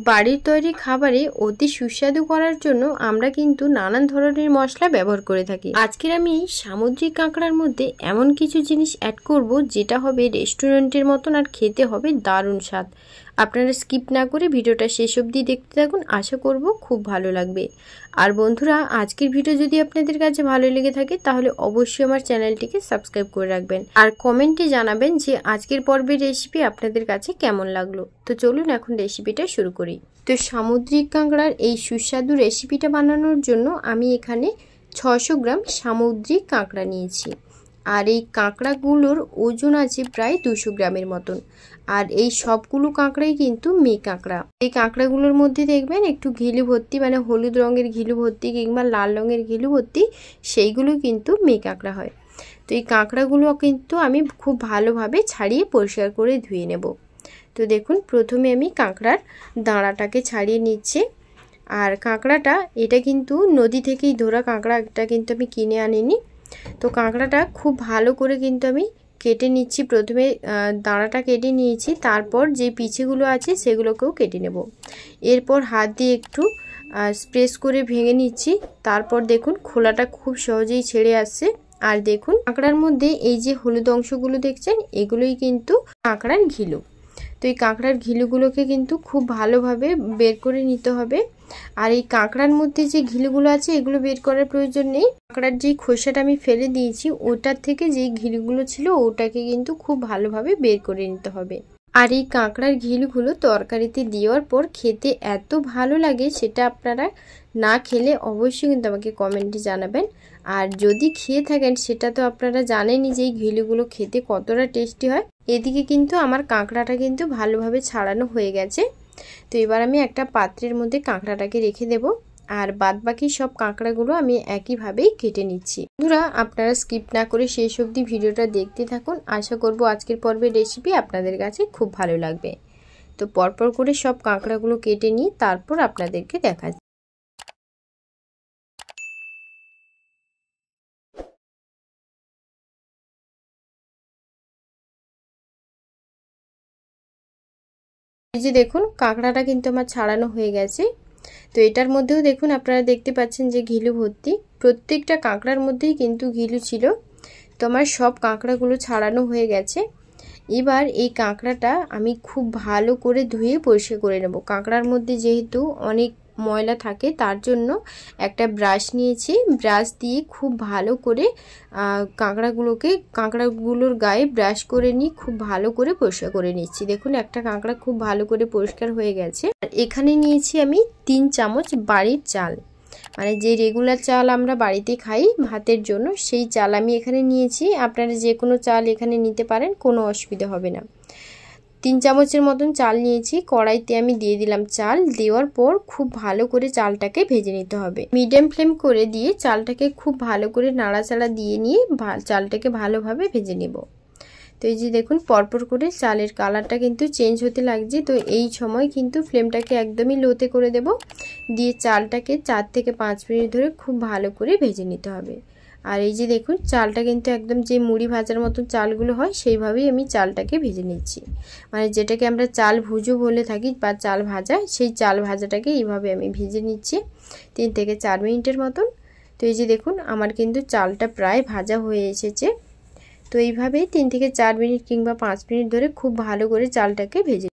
বাড়ির তৈরি খাবারে অতি সুস্বাদু করার জন্য আমরা কিন্তু নানান ধরনের মশলা ব্যবহার করে থাকি। আজকের আমি সামুদ্রিক কাঁকড়ার মধ্যে এমন কিছু জিনিস অ্যাড করব যেটা হবে রেস্টুরেন্টের মতন আর খেতে হবে দারুণ স্বাদ। আপনারা স্কিপ না করে ভিডিওটা শেষ অবধি দেখতে থাকুন, আশা করব খুব ভালো লাগবে। আর বন্ধুরা, আজকের ভিডিও যদি আপনাদের কাছে ভালো লেগে থাকে তাহলে অবশ্যই আমার চ্যানেলটিকে সাবস্ক্রাইব করে রাখবেন আর কমেন্টে জানাবেন যে আজকের পর্বের রেসিপি আপনাদের কাছে কেমন লাগলো। তো চলুন এখন রেসিপিটা শুরু করি। তো সামুদ্রিক কাঁকড়ার এই সুস্বাদু রেসিপিটা বানানোর জন্য আমি এখানে 600 গ্রাম সামুদ্রিক কাঁকড়া নিয়েছি। আর এই কাঁকড়াগুলোর ওজন আছে প্রায় 200 গ্রামের মতন। আর এই সবগুলো কাঁকড়াই কিন্তু মেয়ে কাঁকড়া। এই কাঁকড়াগুলোর মধ্যে দেখবেন একটু ঘিলু ভর্তি, মানে হলুদ রঙের ঘিলু ভর্তি কিংবা লাল রঙের ঘিলু ভর্তি, সেইগুলো কিন্তু মেয়ে কাঁকড়া হয়। তো এই কাঁকড়াগুলো কিন্তু আমি খুব ভালোভাবে ছাড়িয়ে পরিষ্কার করে ধুয়ে নেব। তো দেখুন, প্রথমে আমি কাঁকড়ার দাঁড়াটাকে ছাড়িয়ে নিচ্ছি। আর কাঁকড়াটা এটা কিন্তু নদী থেকেই ধরা কাঁকড়া, এটা কিন্তু আমি কিনে আনিনি। তো কাঁকড়াটা খুব ভালো করে কিন্তু আমি কেটে নিচ্ছি। প্রথমে দাঁড়াটা কেটে নিয়েছি, তারপর যে পিছেগুলো আছে সেগুলোকেও কেটে নেব। এরপর হাত দিয়ে একটু স্প্রেস করে ভেঙে নিচ্ছি। তারপর দেখুন খোলাটা খুব সহজেই ছেড়ে আসছে। আর দেখুন কাঁকড়ার মধ্যে এই যে হলুদ অংশগুলো দেখছেন, এগুলোই কিন্তু কাঁকড়ার ঘিলু। তো এই কাঁকড়ার ঘিলুগুলোকে কিন্তু খুব ভালোভাবে বের করে নিতে হবে। আর এই কাঁকড়ার মধ্যে যে ঘিলুগুলো আছে এগুলো বের করার প্রয়োজন নেই। কাঁকড়ার যে খোসাটা আমি ফেলে দিয়েছি ওটার থেকে যেই ঘিলুগুলো ছিল ওটাকে কিন্তু খুব ভালোভাবে বের করে নিতে হবে। আর এই কাঁকড়ার ঘিলুগুলো তরকারিতে দেওয়ার পর খেতে এত ভালো লাগে, সেটা আপনারা না খেলে অবশ্যই কিন্তু আমাকে কমেন্টে জানাবেন। আর যদি খেয়ে থাকেন সেটা তো আপনারা জানেনই যে এই ঘিলুগুলো খেতে কতটা টেস্টি হয়। এদিকে কিন্তু আমার কাঁকড়াটা কিন্তু ভালোভাবে ছাড়ানো হয়ে গেছে। তো এবার আমি একটা পাত্রের মধ্যে কাঁকড়াটাকে রেখে দেব। আর বাদবাকি সব কাঁকড়াগুলো আমি একইভাবেই কেটে নিচ্ছি। বন্ধুরা, আপনারা স্কিপ না করে শেষ অবধি ভিডিওটা দেখতে থাকুন, আশা করব আজকের পর্বের রেসিপি আপনাদের কাছে খুব ভালো লাগবে। তো পরপর করে সব কাঁকড়াগুলো কেটে নিই, তারপর আপনাদেরকে দেখাচ্ছি। এই যে দেখুন কাঁকড়াটা কিন্তু আমার ছাড়ানো হয়ে গেছে। তো এটার মধ্যেও দেখুন আপনারা দেখতে পাচ্ছেন যে ঘিলু ভর্তি, প্রত্যেকটা কাঁকড়ার মধ্যেই কিন্তু ঘিলু ছিল। তো আমার সব কাঁকড়াগুলো ছাড়ানো হয়ে গেছে। এবার এই কাঁকড়াটা আমি খুব ভালো করে ধুয়ে পরিষ্কার করে নেব। কাঁকড়ার মধ্যে যেহেতু অনেক ময়লা থাকে তার জন্য একটা ব্রাশ নিয়েছি। ব্রাশ দিয়ে খুব ভালো করে কাঁকড়াগুলোর গায়ে ব্রাশ করে নিয়ে খুব ভালো করে পরিষ্কার করে নিচ্ছি। দেখুন একটা কাঁকড়া খুব ভালো করে পরিষ্কার হয়ে গেছে। আর এখানে নিয়েছি আমি 3 চামচ বাড়ির চাল, মানে যে রেগুলার চাল আমরা বাড়িতে খাই ভাতের জন্য, সেই চাল আমি এখানে নিয়েছি। আপনারা যে কোনো চাল এখানে নিতে পারেন, কোনো অসুবিধা হবে না। 3 চামচের মতন চাল নিয়েছি। কড়াইতে আমি দিয়ে দিলাম চাল। দেওয়ার পর খুব ভালো করে চালটাকে ভেজে নিতে হবে। মিডিয়াম ফ্লেম করে দিয়ে চালটাকে খুব ভালো করে নাড়াচাড়া দিয়ে নিয়ে চালটাকে ভালোভাবে ভেজে নেব। তো এই যে দেখুন পরপর করে চালের কালারটা কিন্তু চেঞ্জ হতে লাগছে। তো এই সময় কিন্তু ফ্লেমটাকে একদমই লোতে করে দেব। দিয়ে চালটাকে 4 থেকে 5 মিনিট ধরে খুব ভালো করে ভেজে নিতে হবে। আর এই যে দেখুন চালটা কিন্তু একদম যে মুড়ি ভাজার মতো চালগুলো হয় সেইভাবেই আমি চালটাকে ভেজে নিচ্ছি। মানে যেটাকে আমরা চাল ভুজো বলে থাকি বা চাল ভাজা, সেই চাল ভাজাটাকে এইভাবে আমি ভেজে নিচ্ছি 3 থেকে 4 মিনিটের মতন। তো এই যে দেখুন আমার কিন্তু চালটা প্রায় ভাজা হয়ে এসেছে। তো এইভাবে 3 থেকে 4 মিনিট কিংবা 5 মিনিট ধরে খুব ভালো করে চালটাকে ভেজে।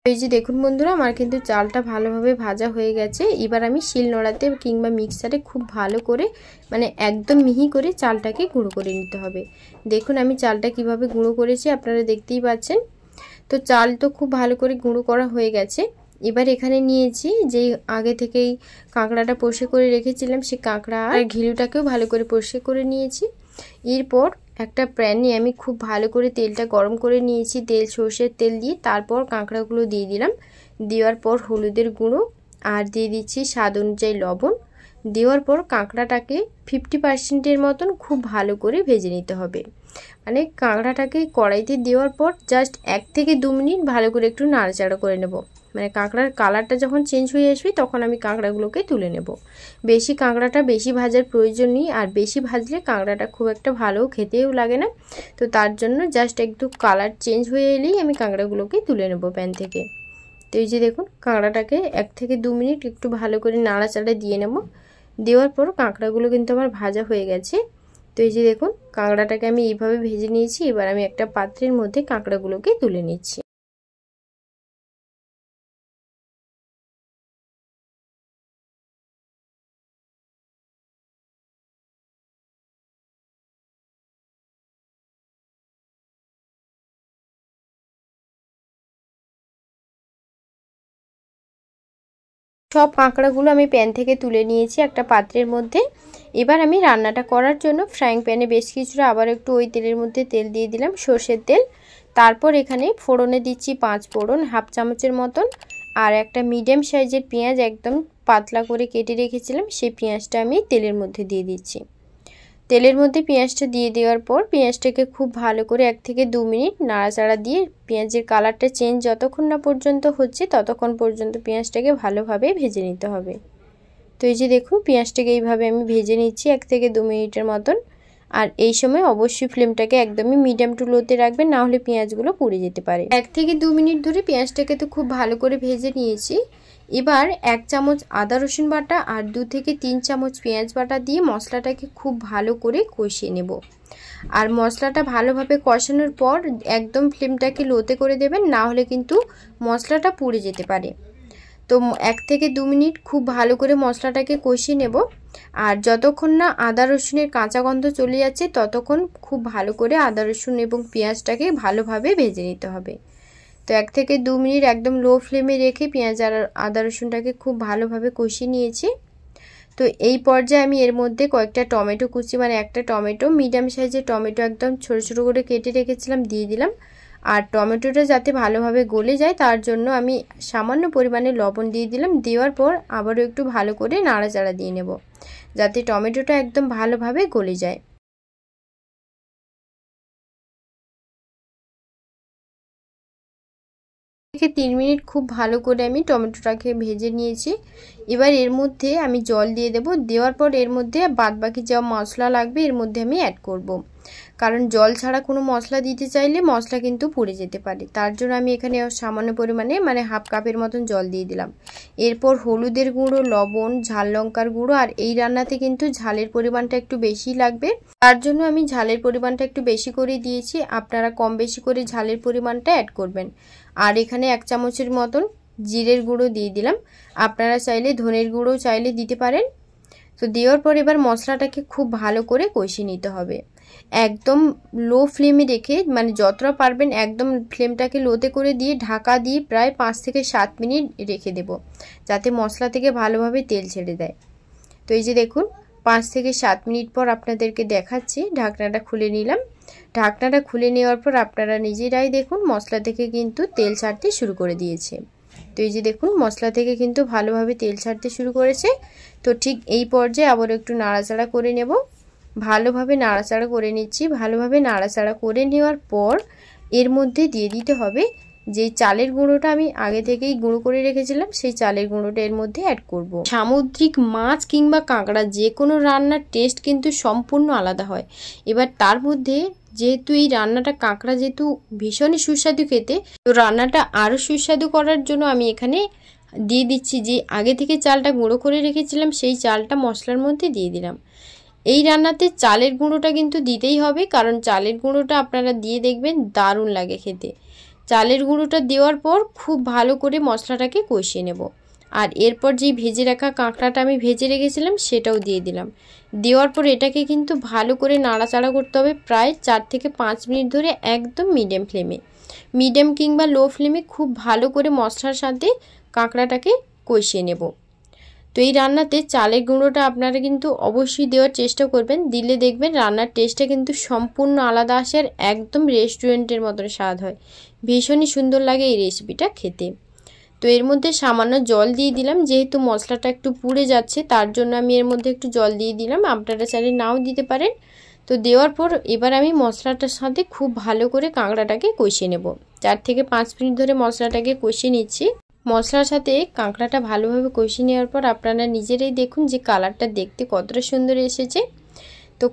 এই যে দেখুন বন্ধুরা, আমার কিন্তু চালটা ভালোভাবে ভাজা হয়ে গেছে। এবার আমি শিলনোড়াতে কিংবা মিক্সারে খুব ভালো করে, মানে একদম মিহি করে চালটাকে গুঁড়ো করে নিতে হবে। দেখুন আমি চালটা কিভাবে গুঁড়ো করেছি আপনারা দেখতেই পাচ্ছেন। তো চাল তো খুব ভালো করে গুঁড়ো করা হয়ে গেছে। এবার এখানে নিয়েছি যেই আগে থেকেই কাঁকড়াটা পরিষ্কার করে রেখেছিলাম, সেই কাঁকড়া আর ঘিলুটাকেও ভালো করে পরিষ্কার করে নিয়েছি। এরপর একটা প্যানে আমি খুব ভালো করে তেলটা গরম করে নিয়েছি, সর্ষের তেল দিয়ে। তারপর কাঁকড়াগুলো দিয়ে দিলাম। দেওয়ার পর হলুদের গুঁড়ো আর দিয়ে দিচ্ছি স্বাদ অনুযায়ী লবণ। দেওয়ার পর কাঁকড়াটাকে 50% মতন খুব ভালো করে ভেজে নিতে হবে। মানে কাঁকড়াটাকে কড়াইতে দেওয়ার পর জাস্ট 1 থেকে 2 মিনিট ভালো করে একটু নাড়াচাড়া করে নেব। মানে কাঁকড়ার কালারটা যখন চেঞ্জ হয়ে আসবে তখন আমি কাঁকড়াগুলোকে তুলে নেব। বেশি কাঁকড়াটা বেশি ভাজার প্রয়োজন নেই, আর বেশি ভাজলে কাঁকড়াটা খুব একটা ভালো খেতেও লাগে না। তো তার জন্য জাস্ট একটু কালার চেঞ্জ হয়ে এলেই আমি কাঁকড়াগুলোকে তুলে নেব প্যান থেকে। তো এই যে দেখুন কাঁকড়াটাকে 1 থেকে 2 মিনিট একটু ভালো করে নাড়াচাড়া দিয়ে নেব। দেওয়ার পর কাঁকড়াগুলো কিন্তু আমার ভাজা হয়ে গেছে। তো এই যে দেখুন কাঁকড়াটাকে আমি এইভাবে ভেজে নিয়েছি। এবার আমি একটা পাত্রের মধ্যে কাঁকড়াগুলোকে তুলে নিচ্ছি। সব কাঁকড়াগুলো আমি প্যান থেকে তুলে নিয়েছি একটা পাত্রের মধ্যে। এবার আমি রান্নাটা করার জন্য ফ্রাইং প্যানে বেশ কিছুটা আবার একটু ওই তেলের মধ্যে তেল দিয়ে দিলাম, সর্ষের তেল। তারপর এখানে ফোড়নে দিচ্ছি 5 ফোড়ন, হাফ চামচের মতন, আর একটা মিডিয়াম সাইজের পেঁয়াজ একদম পাতলা করে কেটে রেখেছিলাম, সেই পেঁয়াজটা আমি তেলের মধ্যে দিয়ে দিচ্ছি। তেলের মধ্যে পেঁয়াজটা দিয়ে দেওয়ার পর পেঁয়াজটাকে খুব ভালো করে 1 থেকে 2 মিনিট নাড়াচাড়া দিয়ে পেঁয়াজের কালারটা চেঞ্জ যতক্ষণ না পর্যন্ত হচ্ছে ততক্ষণ পর্যন্ত পেঁয়াজটাকে ভালোভাবে ভেজে নিতে হবে। তো এই যে দেখুন পেঁয়াজটাকে এইভাবে আমি ভেজে নিচ্ছি 1 থেকে 2 মিনিটের মতন। আর এই সময় অবশ্যই ফ্লেমটাকে একদমই মিডিয়াম টু লোতে রাখবেন, না হলে পেঁয়াজগুলো পুড়ে যেতে পারে। 1 থেকে 2 মিনিট ধরে পেঁয়াজটাকে তো খুব ভালো করে ভেজে নিয়েছি। এবার 1 চামচ আদা রসুন বাটা আর 2 থেকে 3 চামচ পেঁয়াজ বাটা দিয়ে মশলাটাকে খুব ভালো করে কষিয়ে নেব। আর মশলাটা ভালোভাবে কষানোর পর একদম ফ্লেমটাকে লোতে করে দেবেন, না হলে কিন্তু মশলাটা পুড়ে যেতে পারে। তো 1 থেকে 2 মিনিট খুব ভালো করে মশলাটাকে কষিয়ে নেব। আর যতক্ষণ না আদা রসুনের কাঁচা গন্ধ চলে যাচ্ছে ততক্ষণ খুব ভালো করে আদা রসুন এবং পেঁয়াজটাকে ভালোভাবে ভেজে নিতে হবে। তো 1 থেকে 2 মিনিট একদম লো ফ্লেমে রেখে পেঁয়াজ আর আদা রসুনটাকে খুব ভালোভাবে কষিয়ে নিয়েছি। তো এই পর্যায়ে আমি এর মধ্যে কয়েকটা টমেটো কুচি, মানে একটা টমেটো মিডিয়াম সাইজের টমেটো একদম ছোট ছোট করে কেটে রেখেছিলাম দিয়ে দিলাম। আর টমেটোটা যাতে ভালোভাবে গলে যায় তার জন্য আমি সামান্য পরিমাণে লবণ দিয়ে দিলাম। দেওয়ার পর আবারও একটু ভালো করে নাড়াচাড়া দিয়ে নেব যাতে টমেটোটা একদম ভালোভাবে গলে যায়। 2 থেকে 3 মিনিট খুব ভালো করে আমি টমেটোটাকে ভেজে নিয়েছি। এবার এর মধ্যে আমি জল দিয়ে দেব। দেওয়ার পর এর মধ্যে বাদবাকি যা মশলা লাগবে এর মধ্যে আমি অ্যাড করব। কারণ জল ছাড়া কোনো মশলা দিতে চাইলে মশলা কিন্তু পুড়ে যেতে পারে, তার জন্য আমি এখানে সামান্য পরিমাণে মানে হাফ কাপের মতন জল দিয়ে দিলাম। এরপর হলুদের গুঁড়ো, লবণ, ঝাল লঙ্কার গুঁড়ো, আর এই রান্নাতে কিন্তু ঝালের পরিমাণটা একটু বেশি লাগবে, তার জন্য আমি ঝালের পরিমাণটা একটু বেশি করে দিয়েছি। আপনারা কম বেশি করে ঝালের পরিমাণটা অ্যাড করবেন। আর এখানে 1 চামচের মতন জিরের গুঁড়ো দিয়ে দিলাম, আপনারা চাইলে ধনের গুঁড়ো চাইলে দিতে পারেন। তো দেওয়ার পর এবার মশলাটাকে খুব ভালো করে কষিয়ে নিতে হবে একদম লো ফ্লেমে রেখে, মানে যতটা পারবেন একদম ফ্লেমটাকে লোতে করে দিয়ে ঢাকা দিয়ে প্রায় 5 থেকে 7 মিনিট রেখে দেব যাতে মশলা থেকে ভালোভাবে তেল ছেড়ে দেয়। তো এই যে দেখুন 5 থেকে 7 মিনিট পর আপনাদেরকে দেখাচ্ছি, ঢাকনাটা খুলে নিলাম। ঢাকনাটা খুলে নেওয়ার পর আপনারা নিজেরাই দেখুন মশলা থেকে কিন্তু তেল ছাড়তে শুরু করে দিয়েছে। তো এই যে দেখুন মশলা থেকে কিন্তু ভালোভাবে তেল ছাড়তে শুরু করেছে। তো ঠিক এই পর্যায়ে আবার একটু নাড়াচাড়া করে নেব, ভালোভাবে নাড়াচাড়া করে নিচ্ছি। ভালোভাবে নাড়াচাড়া করে নেওয়ার পর এর মধ্যে দিয়ে দিতে হবে যে চালের গুঁড়োটা আমি আগে থেকেই গুঁড়ো করে রেখেছিলাম, সেই চালের গুঁড়োটা এর মধ্যে অ্যাড করব। সামুদ্রিক মাছ কিংবা কাঁকড়া যে কোনো রান্নার টেস্ট কিন্তু সম্পূর্ণ আলাদা হয়। এবার তার মধ্যে যেহেতু এই রান্নাটা কাঁকড়া যেহেতু ভীষণই সুস্বাদু খেতে, তো রান্নাটা আরও সুস্বাদু করার জন্য আমি এখানে দিয়ে দিচ্ছি যে আগে থেকে চালটা গুঁড়ো করে রেখেছিলাম সেই চালটা মশলার মধ্যে দিয়ে দিলাম। এই রান্নাতে চালের গুঁড়োটা কিন্তু দিতেই হবে, কারণ চালের গুঁড়োটা আপনারা দিয়ে দেখবেন দারুণ লাগে খেতে। চালের গুঁড়োটা দেওয়ার পর খুব ভালো করে মশলাটাকে কষিয়ে নেব। আর এরপর যেই ভেজে রাখা কাঁকড়াটা আমি ভেজে রেখেছিলাম সেটাও দিয়ে দিলাম। দেওয়ার পর এটাকে কিন্তু ভালো করে নাড়াচাড়া করতে হবে প্রায় 4 থেকে 5 মিনিট ধরে একদম মিডিয়াম ফ্লেমে, মিডিয়াম কিংবা লো ফ্লেমে খুব ভালো করে মশলার সাথে কাঁকড়াটাকে কষিয়ে নেব। তো এই রান্নাতে চালের গুঁড়োটা আপনারা কিন্তু অবশ্যই দেওয়ার চেষ্টা করবেন, দিলে দেখবেন রান্নার টেস্টটা কিন্তু সম্পূর্ণ আলাদা আসে আর একদম রেস্টুরেন্টের মতন স্বাদ হয়। ভীষণই সুন্দর লাগে এই রেসিপিটা খেতে। তো এর মধ্যে সামান্য জল দিয়ে দিলাম, যেহেতু মশলাটা একটু পুড়ে যাচ্ছে তার জন্য আমি এর মধ্যে একটু জল দিয়ে দিলাম, আপনারা চাইলে নাও দিতে পারেন। তো দেওয়ার পর এবার আমি মশলাটার সাথে খুব ভালো করে কাঁকড়াটাকে কষিয়ে নেব। 4 থেকে 5 মিনিট ধরে মশলাটাকে কষিয়ে নিচ্ছি। মশলার সাথে কাঁকড়াটা ভালোভাবে কষিয়ে নেওয়ার পর আপনারা নিজেরাই দেখুন যে কালারটা দেখতে কতটা সুন্দর এসেছে। তো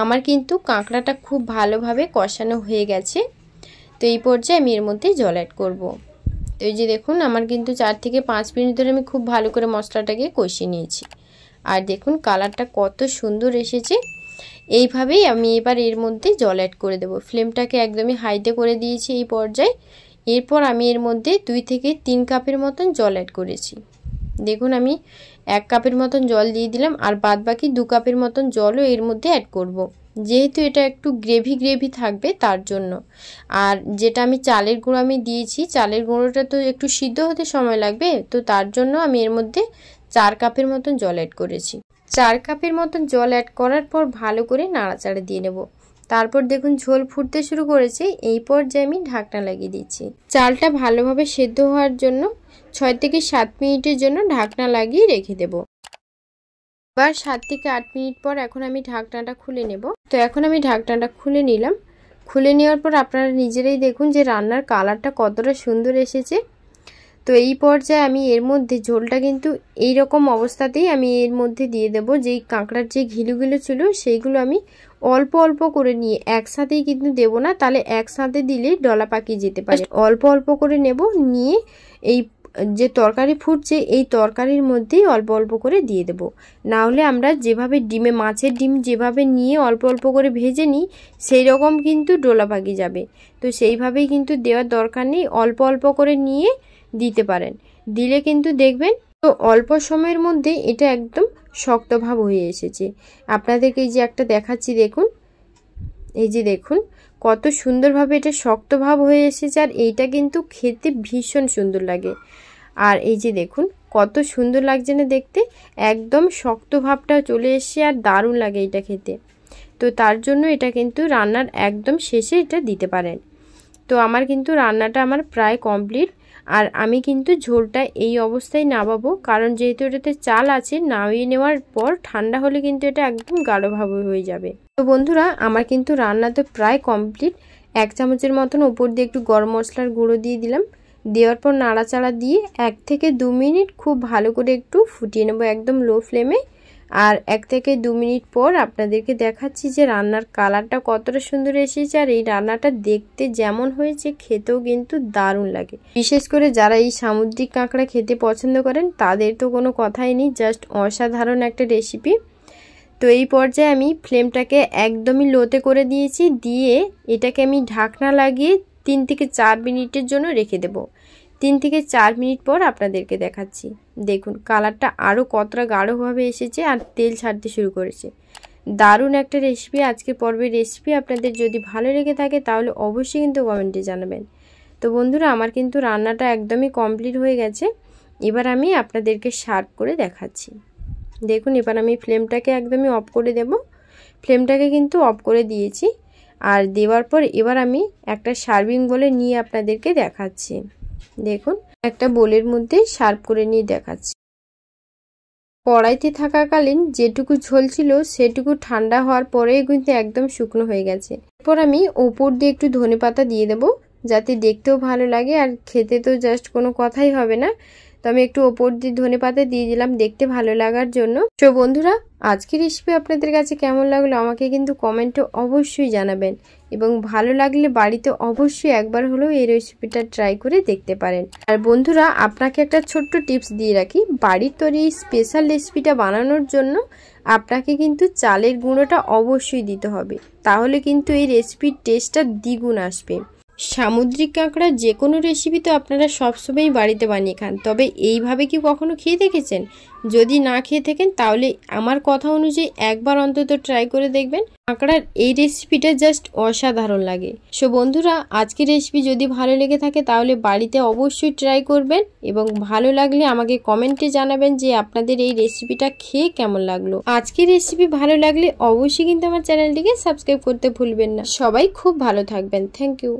আমার কিন্তু কাঁকড়াটা খুব ভালোভাবে কষানো হয়ে গেছে। তো এই পর্যায়ে আমি এর মধ্যে জল অ্যাড করব। তো এই যে দেখুন আমার কিন্তু 4 থেকে 5 মিনিট ধরে আমি খুব ভালো করে মশলাটাকে কষিয়ে নিয়েছি। আর দেখুন কালারটা কত সুন্দর এসেছে। এইভাবেই আমি এবার এর মধ্যে জল অ্যাড করে দেব। ফ্লেমটাকে একদমই হাইতে করে দিয়েছি এই পর্যায়ে। এরপর আমি এর মধ্যে 2 থেকে 3 কাপের মতন জল অ্যাড করেছি। দেখুন আমি 1 কাপের মতন জল দিয়ে দিলাম, আর বাদ বাকি 2 কাপের মতন জলও এর মধ্যে অ্যাড করব, যেহেতু এটা একটু গ্রেভি থাকবে তার জন্য। আর যেটা আমি চালের গুঁড়ো আমি দিয়েছি, চালের গুঁড়োটা তো একটু সিদ্ধ হতে সময় লাগবে, তো তার জন্য আমি এর মধ্যে 4 কাপের মতন জল অ্যাড করেছি। 4 কাপের মতন জল অ্যাড করার পর ভালো করে নাড়াচাড়া দিয়ে নেব। তারপর দেখুন ঝোল ফুটতে শুরু করেছে। এই পর্যায়ে আমি ঢাকনা লাগিয়ে দিচ্ছি। চালটা ভালোভাবে সেদ্ধ হওয়ার জন্য 6 থেকে 7 মিনিটের জন্য ঢাকনা লাগিয়ে রেখে দেব। এবার 7 থেকে 8 মিনিট পর এখন আমি ঢাকনাটা খুলে নেব। তো এখন আমি ঢাকনাটা খুলে নিলাম। খুলে নেওয়ার পর আপনারা নিজেরাই দেখুন যে রান্নার কালারটা কতটা সুন্দর এসেছে। তো এই পর্যায়ে আমি এর মধ্যে ঝোলটা কিন্তু এই রকম অবস্থাতেই আমি এর মধ্যে দিয়ে দেব। যেই কাঁকড়ার যে ঘিলুগুলো ছিল সেইগুলো আমি অল্প অল্প করে নিয়ে একসাথেই কিন্তু দেব না, তাহলে একসাথে দিলে ডলা পাকিয়ে যেতে পারে। অল্প অল্প করে নেব, নিয়ে এই যে তরকারি ফুটছে এই তরকারির মধ্যেই অল্প অল্প করে দিয়ে দেব। না হলে আমরা যেভাবে ডিমে মাছের ডিম যেভাবে নিয়ে অল্প অল্প করে ভেজে নিই সেই রকম কিন্তু ডোলা পাকিয়ে যাবে। তো সেইভাবেই কিন্তু দেওয়ার দরকার নেই, অল্প অল্প করে নিয়ে দিতে পারেন। দিলে কিন্তু দেখবেন তো অল্প সময়ের মধ্যে এটা একদম শক্ত ভাব হয়ে এসেছে। আপনাদেরকে এই যে একটা দেখাচ্ছি দেখুন, এই যে দেখুন কত সুন্দরভাবে এটা শক্ত ভাব হয়ে এসেছে। আর এইটা কিন্তু খেতে ভীষণ সুন্দর লাগে। আর এই যে দেখুন কত সুন্দর লাগছে না দেখতে, একদম শক্ত ভাবটা চলে এসছে আর দারুণ লাগে এটা খেতে। তো তার জন্য এটা কিন্তু রান্নার একদম শেষে এটা দিতে পারেন। তো আমার কিন্তু রান্নাটা আমার প্রায় কমপ্লিট। আর আমি কিন্তু ঝোলটা এই অবস্থায় নামাবো, কারণ যেহেতু এটাতে চাল আছে, নামিয়ে নেওয়ার পর ঠান্ডা হলে কিন্তু এটা একদম গাঢ়ভাবে হয়ে যাবে। তো বন্ধুরা আমার কিন্তু রান্না তো প্রায় কমপ্লিট। 1 চামচের মতন ওপর দিয়ে একটু গরম মশলার গুঁড়ো দিয়ে দিলাম। দেওয়ার পর নাড়াচাড়া দিয়ে 1 থেকে 2 মিনিট খুব ভালো করে একটু ফুটিয়ে নেব একদম লো ফ্লেমে। আর 1 থেকে 2 মিনিট পর আপনাদেরকে দেখাচ্ছি যে রান্নার কালারটা কতটা সুন্দর এসেছে। আর এই রান্নাটা দেখতে যেমন হয়েছে খেতেও কিন্তু দারুণ লাগে। বিশেষ করে যারা এই সামুদ্রিক কাঁকড়া খেতে পছন্দ করেন তাদের তো কোনো কথাই নেই, জাস্ট অসাধারণ একটা রেসিপি। তো এই পর্যায়ে আমি ফ্লেমটাকে একদমই লোতে করে দিয়েছি, দিয়ে এটাকে আমি ঢাকনা লাগিয়ে 3 থেকে 4 মিনিটের জন্য রেখে দেব। 3 থেকে 4 মিনিট পর আপনাদেরকে দেখাচ্ছি। দেখুন কালারটা আরও কতটা গাঢ়ভাবে এসেছে আর তেল ছাড়তে শুরু করেছে। দারুণ একটা রেসিপি আজকের পর্বের রেসিপি। আপনাদের যদি ভালো লেগে থাকে তাহলে অবশ্যই কিন্তু কমেন্টে জানাবেন। তো বন্ধুরা আমার কিন্তু রান্নাটা একদমই কমপ্লিট হয়ে গেছে। এবার আমি আপনাদেরকে সার্ভ করে দেখাচ্ছি। দেখুন এবার আমি ফ্লেমটাকে একদমই অফ করে দেব। ফ্লেমটাকে কিন্তু অফ করে দিয়েছি। আর দেওয়ার পর এবার আমি একটা সার্ভিং বলে নিয়ে আপনাদেরকে দেখাচ্ছি। দেখুন একটা বোলের মধ্যে সার্ভ করে নিয়ে দেখাচ্ছি। কড়াইতে থাকাকালীন যেটুকু ঝোল ছিল সেটুকু ঠান্ডা হওয়ার পরেই কিন্তু একদম শুকনো হয়ে গেছে। এরপর আমি ওপর দিয়ে একটু ধনেপাতা দিয়ে দেবো, যাতে দেখতেও ভালো লাগে আর খেতে তো জাস্ট কোনো কথাই হবে না। তো আমি একটু ওপর দিয়ে ধনেপাতা দিয়ে দিলাম দেখতে ভালো লাগার জন্য। তো বন্ধুরা আজকের রেসিপি আপনাদের কাছে কেমন লাগলো আমাকে কিন্তু কমেন্টে অবশ্যই জানাবেন, এবং ভালো লাগলে বাড়িতে অবশ্যই একবার হলেও এই রেসিপিটা ট্রাই করে দেখতে পারেন। আর বন্ধুরা আপনাকে একটা ছোট্ট টিপস দিয়ে রাখি, বাড়ির তৈরি স্পেশাল রেসিপিটা বানানোর জন্য আপনাকে কিন্তু চালের গুঁড়োটা অবশ্যই দিতে হবে, তাহলে কিন্তু এই রেসিপির টেস্টটা দ্বিগুণ আসবে। সামুদ্রিক কাঁকড়ার যে কোনো রেসিপি তো আপনারা সবসময়ই বাড়িতে বানিয়ে খান, তবে এইভাবে কি কখনো খেয়ে দেখেছেন? যদি না খেয়ে থাকেন তাহলে আমার কথা অনুযায়ী একবার অন্তত ট্রাই করে দেখবেন। কাঁকড়ার এই রেসিপিটা জাস্ট অসাধারণ লাগে। সো বন্ধুরা আজকের রেসিপি যদি ভালো লেগে থাকে তাহলে বাড়িতে অবশ্যই ট্রাই করবেন, এবং ভালো লাগলে আমাকে কমেন্টে জানাবেন যে আপনাদের এই রেসিপিটা খেয়ে কেমন লাগলো। আজকের রেসিপি ভালো লাগলে অবশ্যই কিন্তু আমার চ্যানেলটিকে সাবস্ক্রাইব করতে ভুলবেন না। সবাই খুব ভালো থাকবেন। Thank you.